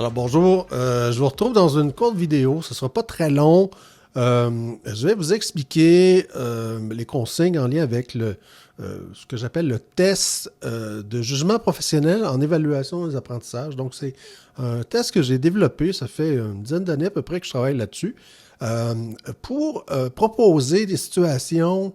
Alors bonjour, je vous retrouve dans une courte vidéo, ce ne sera pas très long. Je vais vous expliquer les consignes en lien avec ce que j'appelle le test de jugement professionnel en évaluation des apprentissages. Donc c'est un test que j'ai développé, ça fait une dizaine d'années à peu près que je travaille là-dessus, pour proposer des situations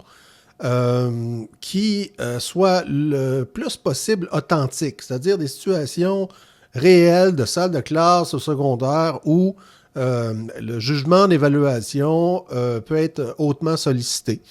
qui soient le plus possible authentiques, c'est-à-dire des situations réelles de salle de classe au secondaire où le jugement d'évaluation peut être hautement sollicité.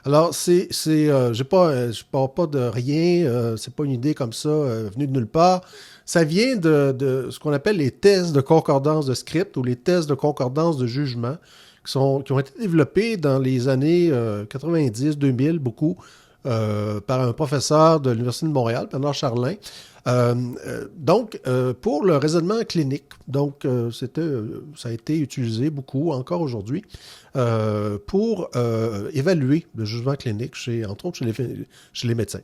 Alors, je pars pas de rien, c'est pas une idée comme ça venue de nulle part. Ça vient de ce qu'on appelle les tests de concordance de script ou les tests de concordance de jugement qui ont été développés dans les années 90-2000, beaucoup, par un professeur de l'Université de Montréal, Bernard Charlin. Pour le raisonnement clinique, ça a été utilisé beaucoup encore aujourd'hui pour évaluer le jugement clinique, entre autres chez les médecins.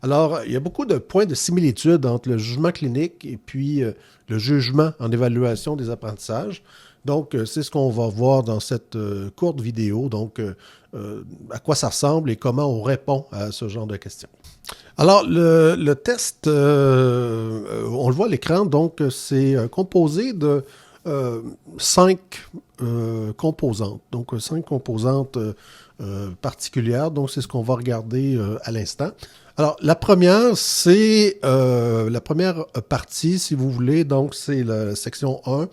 Alors, il y a beaucoup de points de similitude entre le jugement clinique et puis le jugement en évaluation des apprentissages. Donc, c'est ce qu'on va voir dans cette courte vidéo. Donc, à quoi ça ressemble et comment on répond à ce genre de questions. Alors, le test, on le voit à l'écran, donc c'est composé de 5 composantes. Donc, 5 composantes particulières. Donc, c'est ce qu'on va regarder à l'instant. Alors, la première, c'est la première partie, si vous voulez. Donc, c'est la section 1.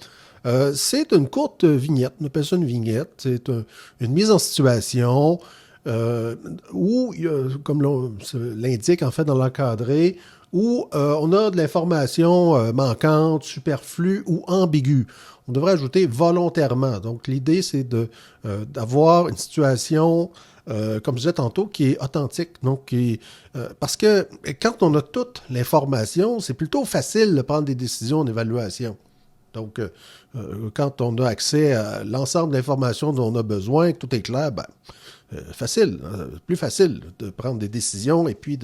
C'est une courte vignette, on appelle ça une vignette, c'est une mise en situation où, comme l'indique en fait dans l'encadré, où on a de l'information manquante, superflue ou ambiguë. On devrait ajouter volontairement. Donc l'idée c'est d'avoir une situation, comme je disais tantôt, qui est authentique. Donc, parce que quand on a toute l'information, c'est plutôt facile de prendre des décisions en évaluation. Donc, quand on a accès à l'ensemble d'informations dont on a besoin, que tout est clair, facile, plus facile de prendre des décisions et puis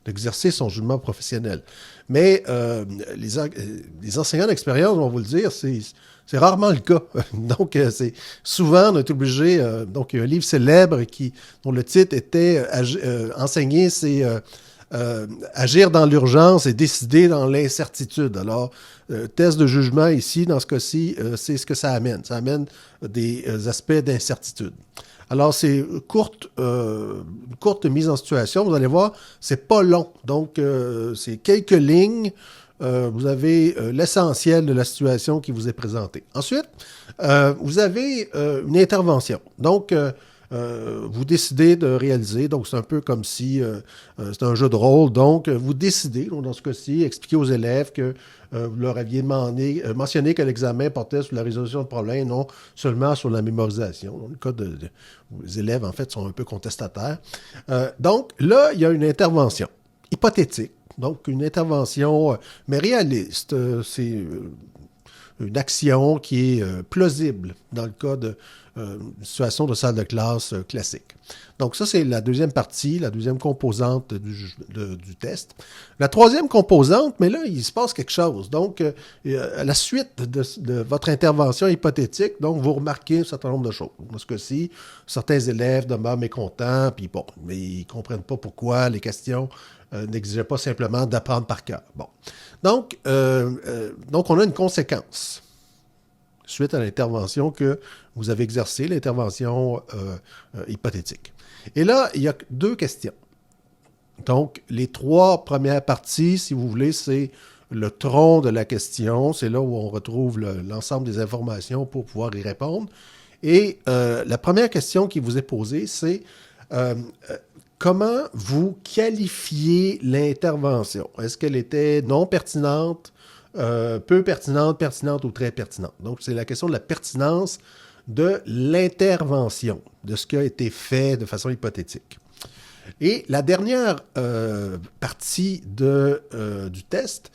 d'exercer son jugement professionnel. Mais les enseignants d'expérience vont vous le dire, c'est rarement le cas. Donc, souvent, on est obligé... donc, il y a un livre célèbre dont le titre était Enseigner, c'est... agir dans l'urgence et décider dans l'incertitude. Alors, test de jugement ici, dans ce cas-ci, c'est ce que ça amène. Ça amène des aspects d'incertitude. Alors, c'est une courte mise en situation. Vous allez voir, c'est pas long. Donc, c'est quelques lignes. Vous avez l'essentiel de la situation qui vous est présentée. Ensuite, vous avez une intervention. Donc, vous décidez de réaliser, donc c'est un peu comme si c'est un jeu de rôle, donc vous décidez, donc dans ce cas-ci, expliquer aux élèves que vous leur aviez mentionné que l'examen portait sur la résolution de problèmes, non seulement sur la mémorisation. Dans le cas les élèves, en fait, sont un peu contestataires. Donc là, il y a une intervention hypothétique, donc une intervention, mais réaliste. C'est une action qui est plausible dans le cas d'une situation de salle de classe classique. Donc ça, c'est la deuxième partie, la deuxième composante du test. La troisième composante, mais là, il se passe quelque chose. Donc, à la suite de votre intervention hypothétique, donc vous remarquez un certain nombre de choses. Dans ce cas-ci, certains élèves demeurent mécontents, puis bon, mais ils ne comprennent pas pourquoi les questions n'exigeaient pas simplement d'apprendre par cœur. Bon. Donc, on a une conséquence suite à l'intervention que vous avez exercée, l'intervention hypothétique. Et là, il y a 2 questions. Donc, les 3 premières parties, si vous voulez, c'est le tronc de la question. C'est là où on retrouve l'ensemble des informations pour pouvoir y répondre. Et la première question qui vous est posée, c'est comment vous qualifiez l'intervention? Est-ce qu'elle était non pertinente, peu pertinente, pertinente ou très pertinente? Donc, c'est la question de la pertinence de l'intervention, de ce qui a été fait de façon hypothétique. Et la dernière partie du test,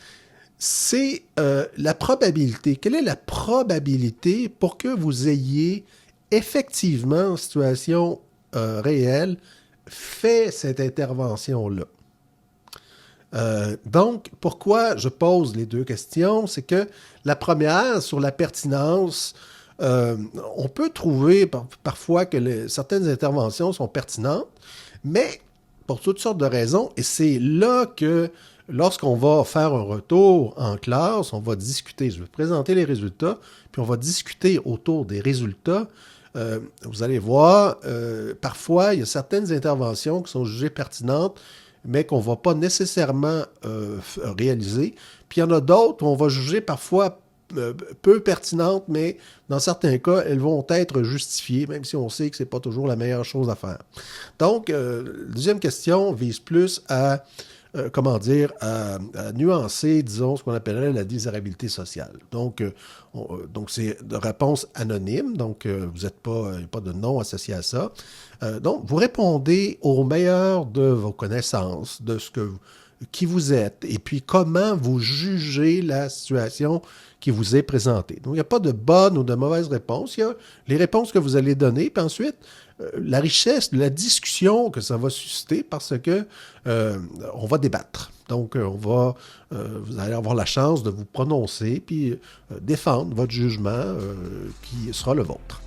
c'est la probabilité. Quelle est la probabilité pour que vous ayez effectivement, en situation réelle, fait cette intervention-là? Donc, pourquoi je pose les deux questions? C'est que la première, sur la pertinence, euh, on peut trouver parfois que certaines interventions sont pertinentes, mais pour toutes sortes de raisons, et c'est là que lorsqu'on va faire un retour en classe, on va discuter, je vais présenter les résultats, puis on va discuter autour des résultats. Vous allez voir, parfois, il y a certaines interventions qui sont jugées pertinentes, mais qu'on ne va pas nécessairement réaliser. Puis il y en a d'autres où on va juger parfois peu pertinentes, mais dans certains cas, elles vont être justifiées, même si on sait que ce n'est pas toujours la meilleure chose à faire. Donc, la deuxième question vise plus à comment dire, à nuancer, disons, ce qu'on appellerait la désirabilité sociale. Donc, donc c'est de réponse anonyme, donc vous n'êtes pas, il n'y a pas de nom associé à ça. Donc, vous répondez au meilleur de vos connaissances, de ce que qui vous êtes, et puis comment vous jugez la situation qui vous est présentée. Donc, il n'y a pas de bonne ou de mauvaise réponse, il y a les réponses que vous allez donner, puis ensuite, la richesse de la discussion que ça va susciter parce que on va débattre. Donc, vous allez avoir la chance de vous prononcer puis défendre votre jugement qui sera le vôtre.